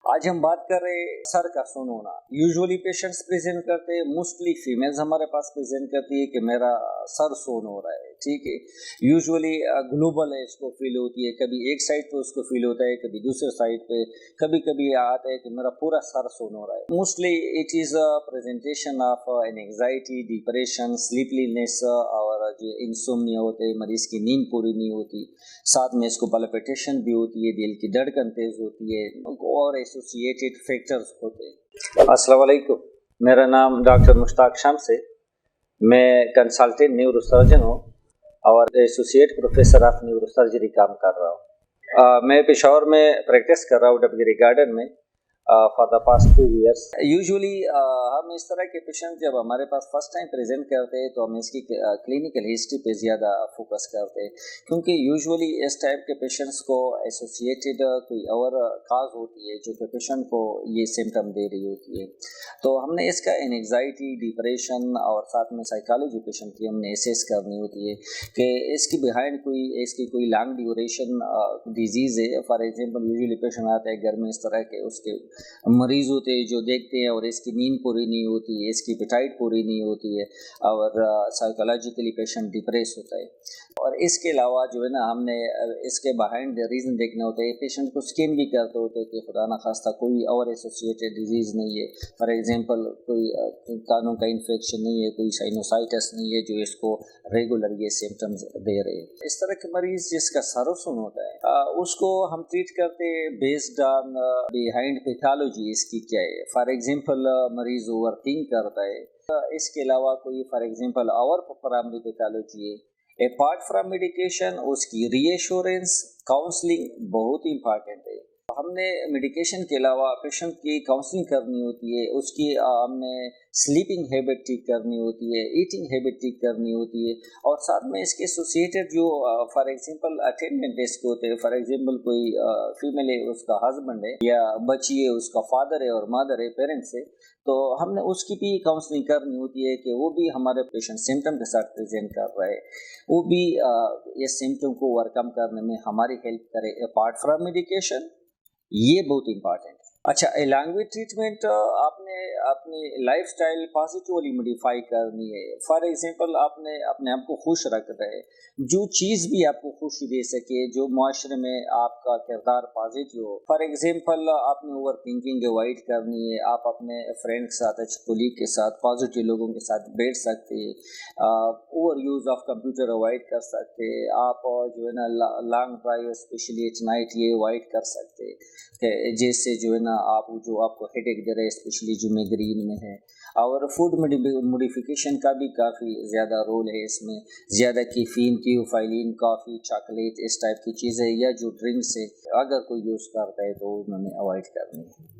आज हम बात कर रहे हैं सर का सुन होना। यूजुअली पेशेंट्स प्रेजेंट करते हैं, मोस्टली फीमेल्स हमारे पास प्रेजेंट करती है कि मेरा सर सोन हो रहा है। ठीक है, यूजुअली ग्लोबल है, इसको फील होती है, कभी एक साइड पे उसको फील होता है, कभी दूसरे साइड पे, कभी कभी आता है कि मेरा पूरा सर सोन हो रहा है। Mostly it is a presentation of an anxiety, depression, sleeplessness और जो इंसोम्निया होते हैं, मरीज की नींद पूरी नहीं होती, साथ में इसको पल्पिटेशन भी होती है, दिल की धड़कन तेज होती है और एसोसिएटेड फैक्टर्स होते हैं। अस्सलाम वालेकुम, मेरा नाम डॉक्टर मुश्ताक शम्स है। मैं कंसल्टेंट न्यूरो सर्जन हूँ और associate professor of neuro surgery काम कर रहा हूँ। मैं पेशावर में प्रैक्टिस कर रहा हूँ डबगिरी गार्डन में for the past 2 years। Usually हम इस तरह के पेशेंट जब हमारे पास फर्स्ट टाइम प्रेजेंट करते हैं तो हम इसकी क्लिनिकल हिस्ट्री पे ज़्यादा फोकस करते हैं, क्योंकि यूजुअली इस टाइप के पेशेंट्स को एसोसिएटेड कोई और काज होती है जो कि पेशेंट को ये सिम्टम दे रही होती है। तो हमने इसका एंग्जाइटी, डिप्रेशन और साथ में साइकोलॉजी पेशेंट की हमने एसेस करनी होती है कि इसकी बिहाइंड इसकी कोई लॉन्ग ड्यूरेशन डिजीज़ है। फॉर एग्जांपल यूजुअली पेशेंट आता है घर में इस तरह के, उसके मरीज होते हैं जो देखते हैं और इसकी नींद पूरी नहीं होती है, इसकी एपेटाइट पूरी नहीं होती है और साइकोलॉजिकली पेशेंट डिप्रेस होता है। और इसके अलावा जो है ना, हमने इसके बिहाइंड रीज़न देखना होता है। पेशेंट को स्कैन भी करते होते हैं कि खुदा न खास्ता कोई और एसोसिएटेड डिजीज़ नहीं है। फॉर एग्जांपल कोई कानों का इन्फेक्शन नहीं है, कोई साइनोसाइटिस नहीं है जो इसको रेगुलर ये सिम्टम्स दे रहे हैं। इस तरह के मरीज जिसका सरसुन होता है उसको हम ट्रीट करते हैं बेस्ड ऑन बिहाइंड पैथोलॉजी इसकी क्या है। फॉर एग्जांपल मरीज ओवर थिंक करता है, इसके अलावा कोई फॉर एग्जांपल और प्राइमरी पैथोलॉजी है। अपार्ट फ्रॉम मेडिकेशन उसकी रीएश्योरेंस, काउंसलिंग बहुत इंपॉर्टेंट है। हमने मेडिकेशन के अलावा पेशेंट की काउंसलिंग करनी होती है, उसकी हमने स्लीपिंग हैबिट ठीक करनी होती है, ईटिंग हैबिट ठीक करनी होती है और साथ में इसके एसोसिएटेड जो फॉर एग्जांपल अटेंडेंट डेस्क होते हैं। फॉर एग्जांपल कोई फीमेल है, उसका हस्बैंड है या बच्ची है, उसका फादर है और मदर है, पेरेंट्स है, तो हमने उसकी भी काउंसलिंग करनी होती है कि वो भी हमारे पेशेंट सिम्टम के साथ प्रेजेंट कर रहा है, वो भी इस सिम्टम को ओवरकम करने में हमारी हेल्प करे अपार्ट फ्रॉम मेडिकेशन। ये बहुत इंपॉर्टेंट है। अच्छा, अलॉन्ग विद ट्रीटमेंट आपने अपनी लाइफस्टाइल पॉजिटिवली मॉडिफाई करनी है। फॉर एग्जांपल आपने अपने आप को खुश रखना है, जो चीज़ भी आपको खुशी दे सके, जो माशरे में आपका किरदार पॉजिटिव हो। फॉर एग्जांपल आपने ओवर थिंकिंग अवॉइड करनी है, आप अपने फ्रेंड के साथ, अच्छे कोलीग के साथ, पॉजिटिव लोगों के साथ बैठ सकते हैं। Over use of computer avoid कर सकते हैं आप, जो है ना long drive specially at night ये अवॉइड कर सकते हैं, जैसे जो है ना आप जो आपको हेडेक दे रहे हैं स्पेशली जो माइग्रेन में है। और फूड मॉडिफिकेशन का भी काफ़ी ज़्यादा रोल है इसमें। ज़्यादा कैफीन, थियोफाइलिन, कॉफ़ी, चॉकलेट, इस टाइप की चीज़ें या जो ड्रिंक्स है अगर कोई यूज़ करता है तो उन्होंने अवॉइड करनी है।